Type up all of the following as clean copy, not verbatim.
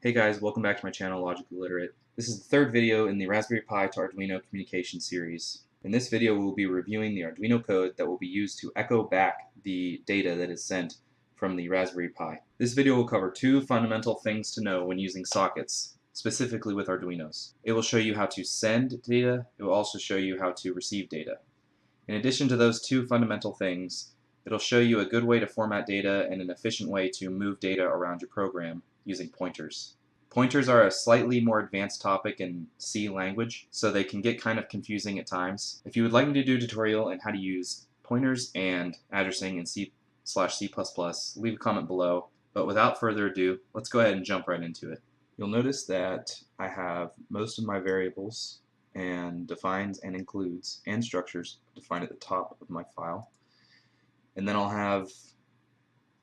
Hey guys, welcome back to my channel, Logically Literate. This is the third video in the Raspberry Pi to Arduino communication series. In this video, we'll be reviewing the Arduino code that will be used to echo back the data that is sent from the Raspberry Pi. This video will cover two fundamental things to know when using sockets, specifically with Arduinos. It will show you how to send data, it will also show you how to receive data. In addition to those two fundamental things, it'll show you a good way to format data and an efficient way to move data around your program using pointers. Pointers are a slightly more advanced topic in C language, so they can get kind of confusing at times. If you would like me to do a tutorial on how to use pointers and addressing in C/C++, leave a comment below. But without further ado, let's go ahead and jump right into it. You'll notice that I have most of my variables and defines and includes and structures defined at the top of my file. And then I'll have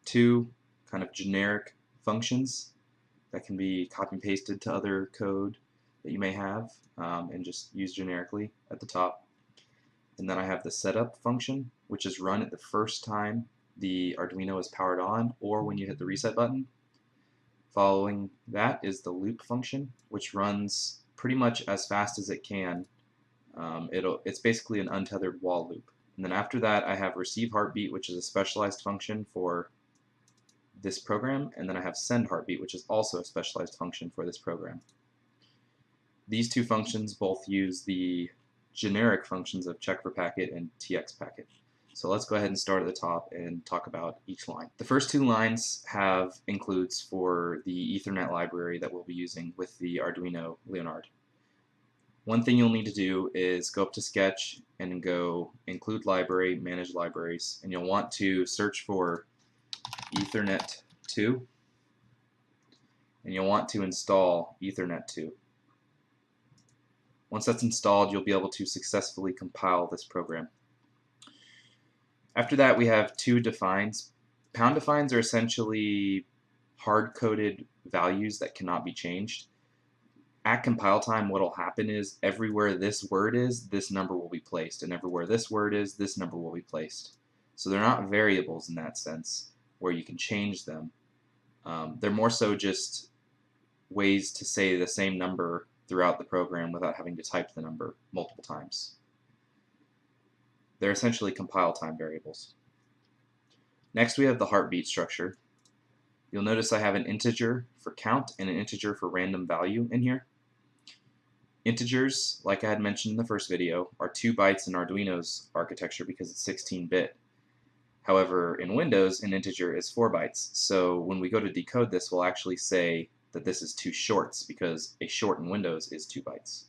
two kind of generic functions that can be copy and pasted to other code that you may have and just use generically at the top. And then I have the setup function, which is run at the first time the Arduino is powered on or when you hit the reset button. Following that is the loop function, which runs pretty much as fast as it can. It's basically an untethered while loop. And then after that I have receive heartbeat, which is a specialized function for this program, and then I have send heartbeat, which is also a specialized function for this program. These two functions both use the generic functions of check for packet and tx packet. So let's go ahead and start at the top and talk about each line. The first two lines have includes for the Ethernet library that we'll be using with the Arduino Leonard. One thing you'll need to do is go up to Sketch and go include library, manage libraries, and you'll want to search for Ethernet 2, and you'll want to install Ethernet 2. Once that's installed, you'll be able to successfully compile this program. After that, we have two defines. Pound defines are essentially hard-coded values that cannot be changed. At compile time, what will happen is everywhere this word is, this number will be placed, and everywhere this word is, this number will be placed. So they're not variables in that sense, where you can change them. They're more so just ways to say the same number throughout the program without having to type the number multiple times. They're essentially compile time variables. Next we have the heartbeat structure. You'll notice I have an integer for count and an integer for random value in here. Integers, like I had mentioned in the first video, are 2 bytes in Arduino's architecture because it's 16-bit. However, in Windows, an integer is 4 bytes, so when we go to decode this, we'll actually say that this is 2 shorts because a short in Windows is 2 bytes.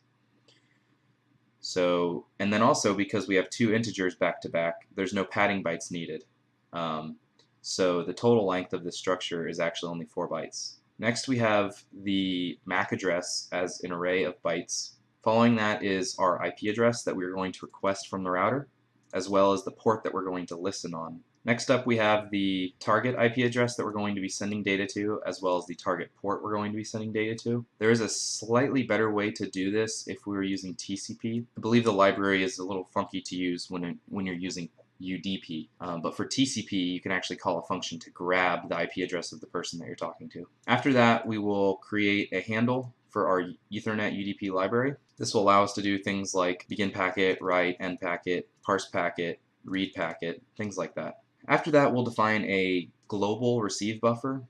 So, and then also because we have 2 integers back to back, there's no padding bytes needed. So the total length of this structure is actually only 4 bytes. Next we have the MAC address as an array of bytes. Following that is our IP address that we're going to request from the router, as well as the port that we're going to listen on. Next up we have the target IP address that we're going to be sending data to, as well as the target port we're going to be sending data to. There is a slightly better way to do this if we were using TCP. I believe the library is a little funky to use when you're using UDP, but for TCP you can actually call a function to grab the IP address of the person that you're talking to. After that we will create a handle for our Ethernet UDP library. This will allow us to do things like begin packet, write, end packet, parse packet, read packet, things like that. After that we'll define a global receive buffer.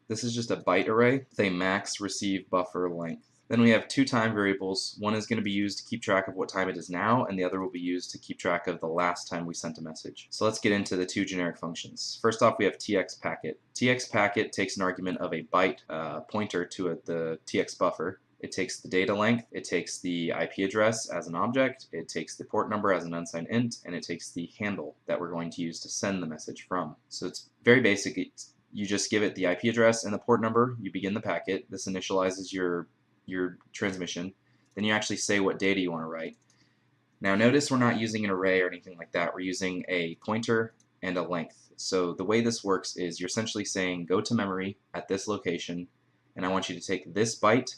This is just a byte array with a max receive buffer length. Then we have 2 time variables. One is going to be used to keep track of what time it is now, and the other will be used to keep track of the last time we sent a message. So let's get into the 2 generic functions. First off we have tx packet. Tx packet takes an argument of a byte pointer to the tx buffer. It takes the data length, it takes the IP address as an object, it takes the port number as an unsigned int, and it takes the handle that we're going to use to send the message from. So it's very basic. You just give it the IP address and the port number, you begin the packet, this initializes your transmission, then you actually say what data you want to write. Now notice we're not using an array or anything like that, we're using a pointer and a length. So the way this works is you're essentially saying go to memory at this location, and I want you to take this byte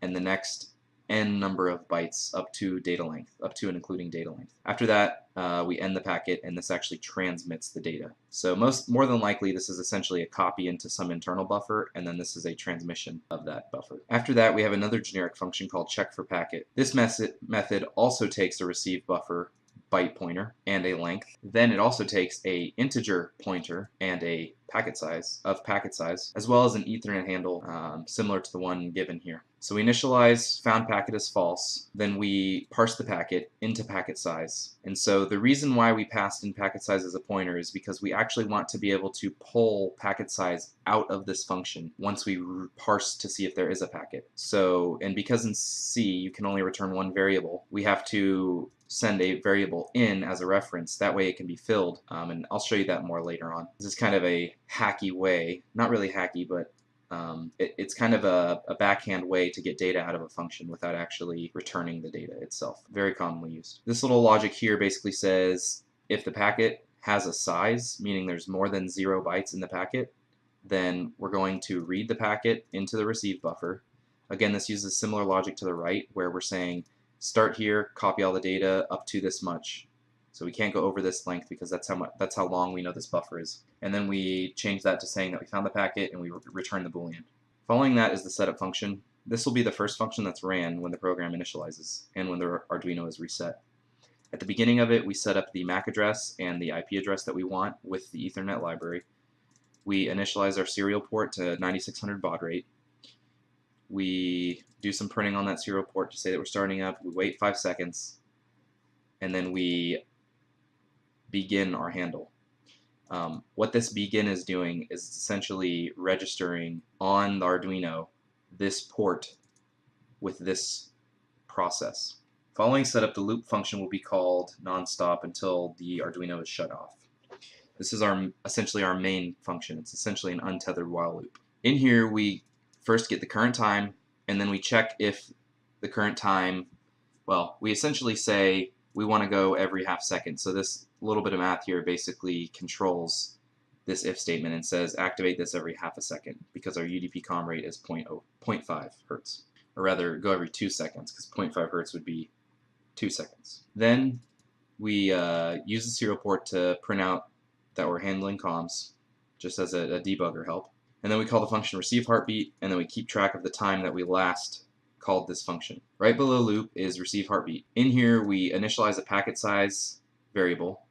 and the next n number of bytes up to data length, up to and including data length. After that, we end the packet, and this actually transmits the data. So more than likely, this is essentially a copy into some internal buffer, and then this is a transmission of that buffer. After that, we have another generic function called check for packet. This method also takes a receive buffer byte pointer and a length. Then it also takes a integer pointer and a packet size, as well as an Ethernet handle similar to the one given here. So we initialize found packet as false, then we parse the packet into packet size. And so the reason why we passed in packet size as a pointer is because we actually want to be able to pull packet size out of this function once we parse to see if there is a packet. So, and because in C you can only return one variable, we have to send a variable in as a reference. That way it can be filled, and I'll show you that more later on. This is kind of a hacky way, not really hacky, but it's kind of a backhand way to get data out of a function without actually returning the data itself. Very commonly used. This little logic here basically says if the packet has a size, meaning there's more than 0 bytes in the packet, then we're going to read the packet into the receive buffer. Again, this uses similar logic to the right, where we're saying start here, copy all the data up to this much. So we can't go over this length because that's how long we know this buffer is. And then we change that to saying that we found the packet and we return the Boolean. Following that is the setup function. This will be the first function that's ran when the program initializes and when the Arduino is reset. At the beginning of it, we set up the MAC address and the IP address that we want with the Ethernet library. We initialize our serial port to 9600 baud rate. We do some printing on that serial port to say that we're starting up. We wait 5 seconds, and then we begin our handle. What this begin is doing is essentially registering on the Arduino this port with this process. Following setup, the loop function will be called nonstop until the Arduino is shut off. This is essentially our main function. It's essentially an untethered while loop. In here, we first get the current time, and then we check if the current time, well, we essentially say we want to go every half second. So this little bit of math here basically controls this if statement and says activate this every half a second because our UDP comm rate is 0.5 hertz. Or rather, go every 2 seconds because 0.5 hertz would be 2 seconds. Then we use the serial port to print out that we're handling comms, just as a debugger help. And then we call the function receive heartbeat, and then we keep track of the time that we last called this function. Right below loop is receive heartbeat. In here we initialize a packet size variable.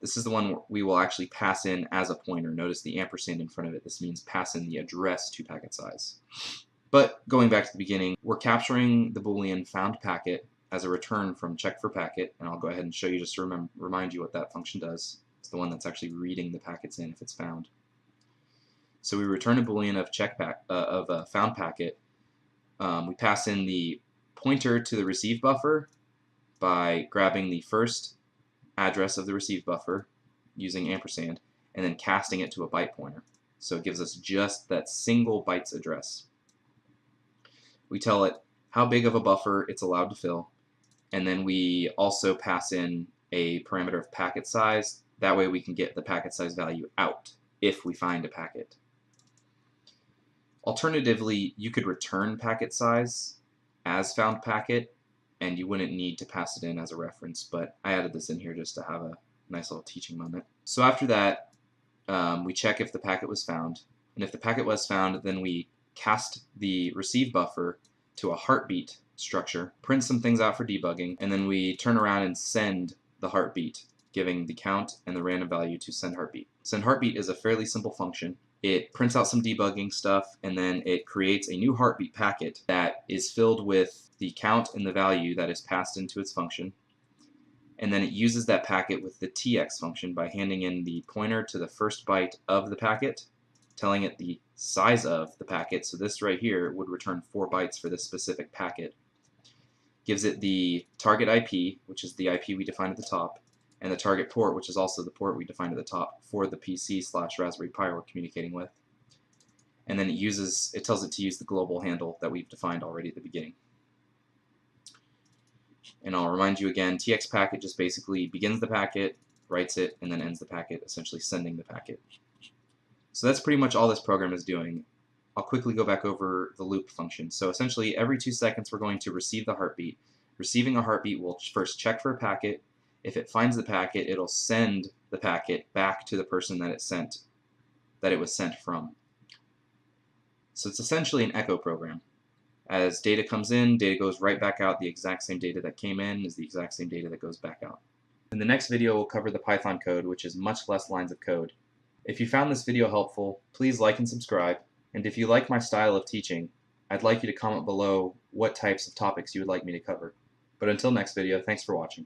This is the one we will actually pass in as a pointer. Notice the ampersand in front of it. This means pass in the address to packet size. But going back to the beginning, we're capturing the Boolean found packet as a return from check for packet, and I'll go ahead and show you just to remind you what that function does. It's the one that's actually reading the packets in if it's found. So we return a Boolean of found packet. We pass in the pointer to the receive buffer by grabbing the first address of the receive buffer using ampersand and then casting it to a byte pointer. So it gives us just that single byte's address. We tell it how big of a buffer it's allowed to fill, and then we also pass in a parameter of packet size. That way we can get the packet size value out if we find a packet. Alternatively, you could return packet size as found packet, and you wouldn't need to pass it in as a reference, but I added this in here just to have a nice little teaching moment. So after that, we check if the packet was found, and if the packet was found, then we cast the receive buffer to a heartbeat structure, print some things out for debugging, and then we turn around and send the heartbeat, giving the count and the random value to send heartbeat. Send heartbeat is a fairly simple function. It prints out some debugging stuff, and then it creates a new heartbeat packet that is filled with the count and the value that is passed into its function. And then it uses that packet with the tx function by handing in the pointer to the first byte of the packet, telling it the size of the packet. So this right here would return 4 bytes for this specific packet. Gives it the target IP, which is the IP we defined at the top, and the target port, which is also the port we defined at the top for the PC/Raspberry Pi we're communicating with. And then it tells it to use the global handle that we've defined already at the beginning. And I'll remind you again, tx packet just basically begins the packet, writes it, and then ends the packet, essentially sending the packet. So that's pretty much all this program is doing. I'll quickly go back over the loop function. So essentially, every 2 seconds we're going to receive the heartbeat. Receiving a heartbeat will first check for a packet. If it finds the packet, it'll send the packet back to the person that it was sent from. So it's essentially an echo program. As data comes in, data goes right back out. The exact same data that came in is the exact same data that goes back out. In the next video, we'll cover the Python code, which is much less lines of code. If you found this video helpful, please like and subscribe. And if you like my style of teaching, I'd like you to comment below what types of topics you would like me to cover. But until next video, thanks for watching.